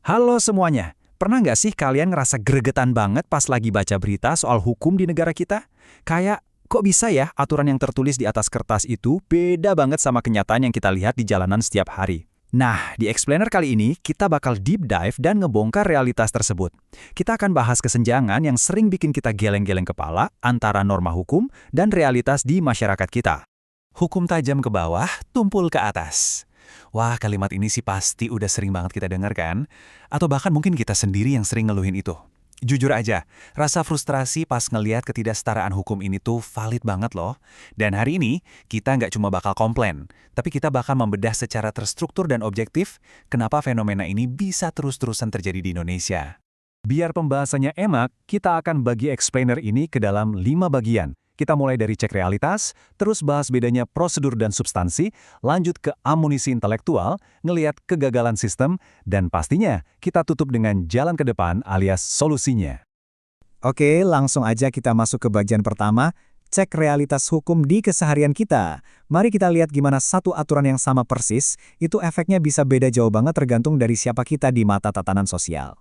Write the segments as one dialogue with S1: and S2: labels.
S1: Halo semuanya, pernah nggak sih kalian ngerasa gregetan banget pas lagi baca berita soal hukum di negara kita? Kayak, kok bisa ya aturan yang tertulis di atas kertas itu beda banget sama kenyataan yang kita lihat di jalanan setiap hari? Nah, di Explainer kali ini kita bakal deep dive dan ngebongkar realitas tersebut. Kita akan bahas kesenjangan yang sering bikin kita geleng-geleng kepala antara norma hukum dan realitas di masyarakat kita. Hukum tajam ke bawah, tumpul ke atas. Wah, kalimat ini sih pasti udah sering banget kita dengar kan? Atau bahkan mungkin kita sendiri yang sering ngeluhin itu. Jujur aja, rasa frustrasi pas ngelihat ketidaksetaraan hukum ini tuh valid banget loh. Dan hari ini, kita nggak cuma bakal komplain, tapi kita bakal membedah secara terstruktur dan objektif kenapa fenomena ini bisa terus-terusan terjadi di Indonesia. Biar pembahasannya enak, kita akan bagi explainer ini ke dalam 5 bagian. Kita mulai dari cek realitas, terus bahas bedanya prosedur dan substansi, lanjut ke amunisi intelektual, ngeliat kegagalan sistem, dan pastinya kita tutup dengan jalan ke depan alias solusinya.
S2: Oke, langsung aja kita masuk ke bagian pertama, cek realitas hukum di keseharian kita. Mari kita lihat gimana satu aturan yang sama persis, itu efeknya bisa beda jauh banget tergantung dari siapa kita di mata tatanan sosial.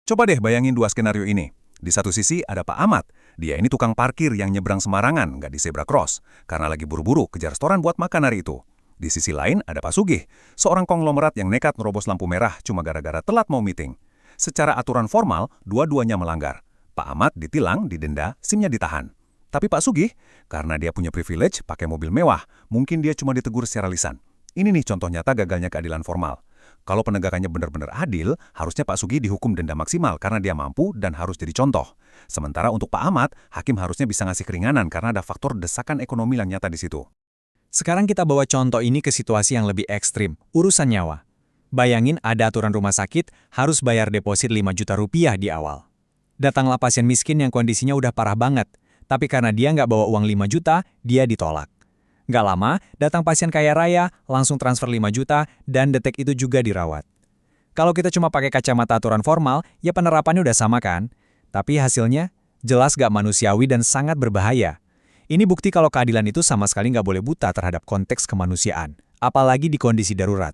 S3: Coba deh bayangin dua skenario ini. Di satu sisi ada Pak Ahmad. Dia ini tukang parkir yang nyebrang sembarangan, nggak di zebra cross, karena lagi buru-buru kejar restoran buat makan hari itu. Di sisi lain ada Pak Sugih, seorang konglomerat yang nekat nerobos lampu merah cuma gara-gara telat mau meeting. Secara aturan formal, dua-duanya melanggar. Pak Ahmad ditilang, didenda, SIM-nya ditahan. Tapi Pak Sugih, karena dia punya privilege pakai mobil mewah, mungkin dia cuma ditegur secara lisan. Ini nih contoh nyata gagalnya keadilan formal. Kalau penegakannya benar-benar adil, harusnya Pak Sugih dihukum denda maksimal karena dia mampu dan harus jadi contoh. Sementara untuk Pak Ahmad, hakim harusnya bisa ngasih keringanan karena ada faktor desakan ekonomi yang nyata di situ.
S1: Sekarang kita bawa contoh ini ke situasi yang lebih ekstrim, urusan nyawa. Bayangin ada aturan rumah sakit harus bayar deposit 5 juta rupiah di awal. Datanglah pasien miskin yang kondisinya udah parah banget, tapi karena dia nggak bawa uang 5 juta, dia ditolak. Nggak lama, datang pasien kaya raya, langsung transfer 5 juta, dan detek itu juga dirawat. Kalau kita cuma pakai kacamata aturan formal, ya penerapannya udah sama kan? Tapi hasilnya, jelas nggak manusiawi dan sangat berbahaya. Ini bukti kalau keadilan itu sama sekali nggak boleh buta terhadap konteks kemanusiaan, apalagi di kondisi darurat.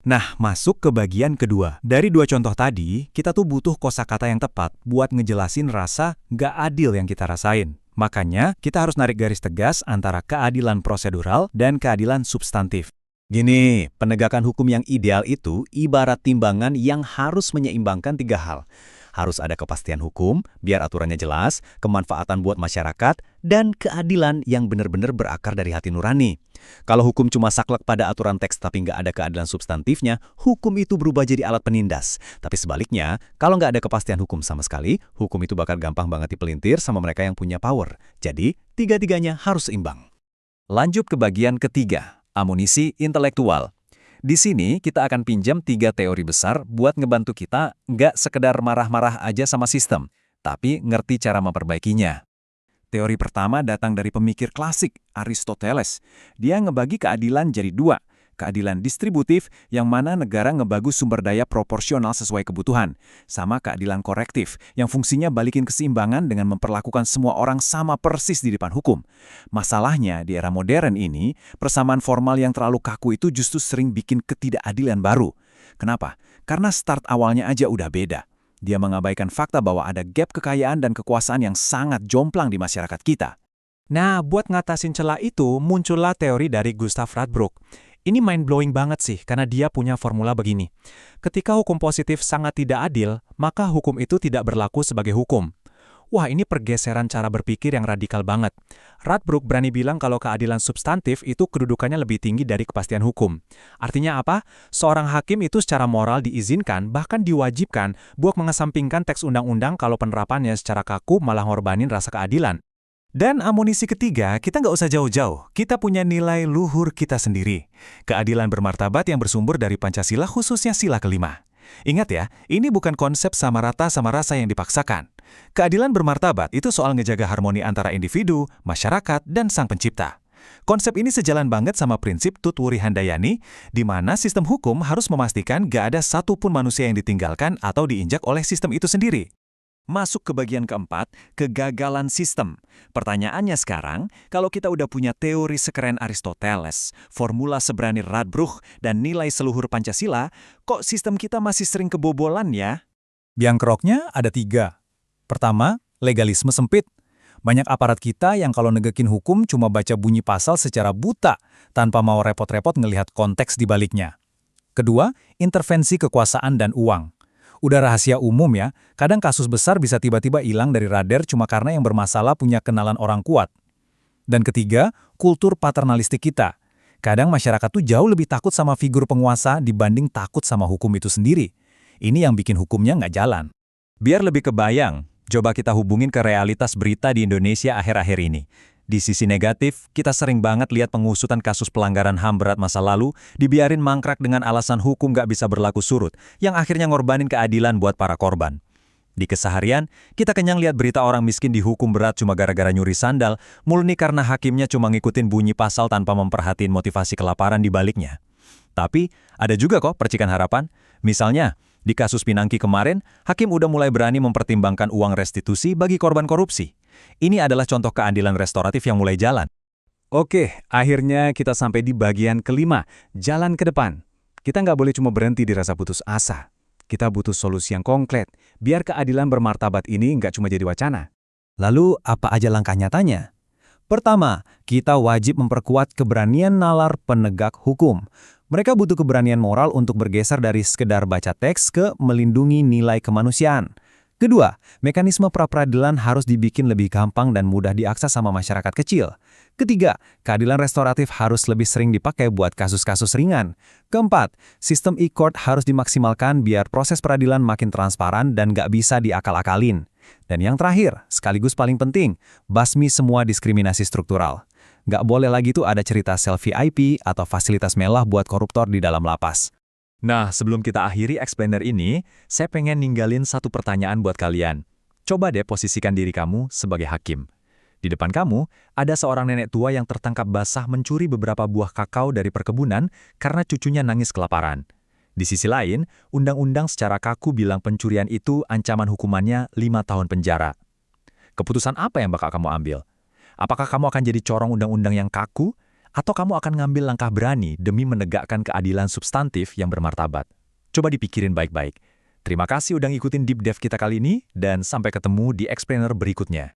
S1: Nah, masuk ke bagian kedua. Dari dua contoh tadi, kita tuh butuh kosakata yang tepat buat ngejelasin rasa nggak adil yang kita rasain. Makanya, kita harus narik garis tegas antara keadilan prosedural dan keadilan substantif. Gini, penegakan hukum yang ideal itu ibarat timbangan yang harus menyeimbangkan 3 hal. Harus ada kepastian hukum, biar aturannya jelas, kemanfaatan buat masyarakat, dan keadilan yang benar-benar berakar dari hati nurani. Kalau hukum cuma saklek pada aturan teks tapi nggak ada keadilan substantifnya, hukum itu berubah jadi alat penindas. Tapi sebaliknya, kalau nggak ada kepastian hukum sama sekali, hukum itu bakal gampang banget dipelintir sama mereka yang punya power. Jadi, tiga-tiganya harus seimbang. Lanjut ke bagian ketiga, amunisi intelektual. Di sini kita akan pinjam 3 teori besar buat ngebantu kita nggak sekedar marah-marah aja sama sistem, tapi ngerti cara memperbaikinya. Teori pertama datang dari pemikir klasik, Aristoteles. Dia ngebagi keadilan jadi 2. Keadilan distributif, yang mana negara ngebagus sumber daya proporsional sesuai kebutuhan, sama keadilan korektif, yang fungsinya balikin keseimbangan dengan memperlakukan semua orang sama persis di depan hukum. Masalahnya, di era modern ini, persamaan formal yang terlalu kaku itu justru sering bikin ketidakadilan baru. Kenapa? Karena start awalnya aja udah beda. Dia mengabaikan fakta bahwa ada gap kekayaan dan kekuasaan yang sangat jomplang di masyarakat kita. Nah, buat ngatasin celah itu, muncullah teori dari Gustav Radbruch. Ini mind-blowing banget sih, karena dia punya formula begini. Ketika hukum positif sangat tidak adil, maka hukum itu tidak berlaku sebagai hukum. Wah, ini pergeseran cara berpikir yang radikal banget. Radbruch berani bilang kalau keadilan substantif itu kedudukannya lebih tinggi dari kepastian hukum. Artinya apa? Seorang hakim itu secara moral diizinkan, bahkan diwajibkan, buat mengesampingkan teks undang-undang kalau penerapannya secara kaku malah ngorbanin rasa keadilan. Dan amunisi ketiga, kita nggak usah jauh-jauh. Kita punya nilai luhur kita sendiri. Keadilan bermartabat yang bersumber dari Pancasila, khususnya sila kelima. Ingat ya, ini bukan konsep sama rata sama rasa yang dipaksakan. Keadilan bermartabat itu soal ngejaga harmoni antara individu, masyarakat, dan sang pencipta. Konsep ini sejalan banget sama prinsip Tutwuri Handayani, di mana sistem hukum harus memastikan nggak ada satupun manusia yang ditinggalkan atau diinjak oleh sistem itu sendiri.
S4: Masuk ke bagian keempat, kegagalan sistem. Pertanyaannya sekarang, kalau kita udah punya teori sekeren Aristoteles, formula seberani Radbruch, dan nilai seluhur Pancasila, kok sistem kita masih sering kebobolan ya?
S2: Biang keroknya ada 3. Pertama, legalisme sempit. Banyak aparat kita yang kalau negekin hukum cuma baca bunyi pasal secara buta, tanpa mau repot-repot ngelihat konteks di baliknya. Kedua, intervensi kekuasaan dan uang. Udah rahasia umum ya, kadang kasus besar bisa tiba-tiba hilang dari radar cuma karena yang bermasalah punya kenalan orang kuat. Dan ketiga, kultur paternalistik kita. Kadang masyarakat tuh jauh lebih takut sama figur penguasa dibanding takut sama hukum itu sendiri. Ini yang bikin hukumnya nggak jalan.
S4: Biar lebih kebayang, coba kita hubungin ke realitas berita di Indonesia akhir-akhir ini. Di sisi negatif, kita sering banget lihat pengusutan kasus pelanggaran HAM berat masa lalu dibiarin mangkrak dengan alasan hukum nggak bisa berlaku surut, yang akhirnya ngorbanin keadilan buat para korban. Di keseharian, kita kenyang lihat berita orang miskin dihukum berat cuma gara-gara nyuri sandal, murni karena hakimnya cuma ngikutin bunyi pasal tanpa memperhatiin motivasi kelaparan di baliknya. Tapi, ada juga kok percikan harapan. Misalnya, di kasus Pinangki kemarin, hakim udah mulai berani mempertimbangkan uang restitusi bagi korban korupsi. Ini adalah contoh keadilan restoratif yang mulai jalan.
S1: Oke, akhirnya kita sampai di bagian kelima, jalan ke depan. Kita nggak boleh cuma berhenti di rasa putus asa. Kita butuh solusi yang konkret, biar keadilan bermartabat ini nggak cuma jadi wacana.
S2: Lalu, apa aja langkah nyatanya? Pertama, kita wajib memperkuat keberanian nalar penegak hukum. Mereka butuh keberanian moral untuk bergeser dari sekedar baca teks ke melindungi nilai kemanusiaan. Kedua, mekanisme pra-peradilan harus dibikin lebih gampang dan mudah diakses sama masyarakat kecil. Ketiga, keadilan restoratif harus lebih sering dipakai buat kasus-kasus ringan. Keempat, sistem e-court harus dimaksimalkan biar proses peradilan makin transparan dan nggak bisa diakal-akalin. Dan yang terakhir, sekaligus paling penting, basmi semua diskriminasi struktural. Nggak boleh lagi tuh ada cerita selfie VIP atau fasilitas mewah buat koruptor di dalam lapas.
S4: Nah, sebelum kita akhiri explainer ini, saya pengen ninggalin satu pertanyaan buat kalian. Coba deh posisikan diri kamu sebagai hakim. Di depan kamu, ada seorang nenek tua yang tertangkap basah mencuri beberapa buah kakao dari perkebunan karena cucunya nangis kelaparan. Di sisi lain, undang-undang secara kaku bilang pencurian itu ancaman hukumannya 5 tahun penjara. Keputusan apa yang bakal kamu ambil? Apakah kamu akan jadi corong undang-undang yang kaku? Atau kamu akan ngambil langkah berani demi menegakkan keadilan substantif yang bermartabat? Coba dipikirin baik-baik. Terima kasih udah ngikutin Deep Dive kita kali ini, dan sampai ketemu di explainer berikutnya.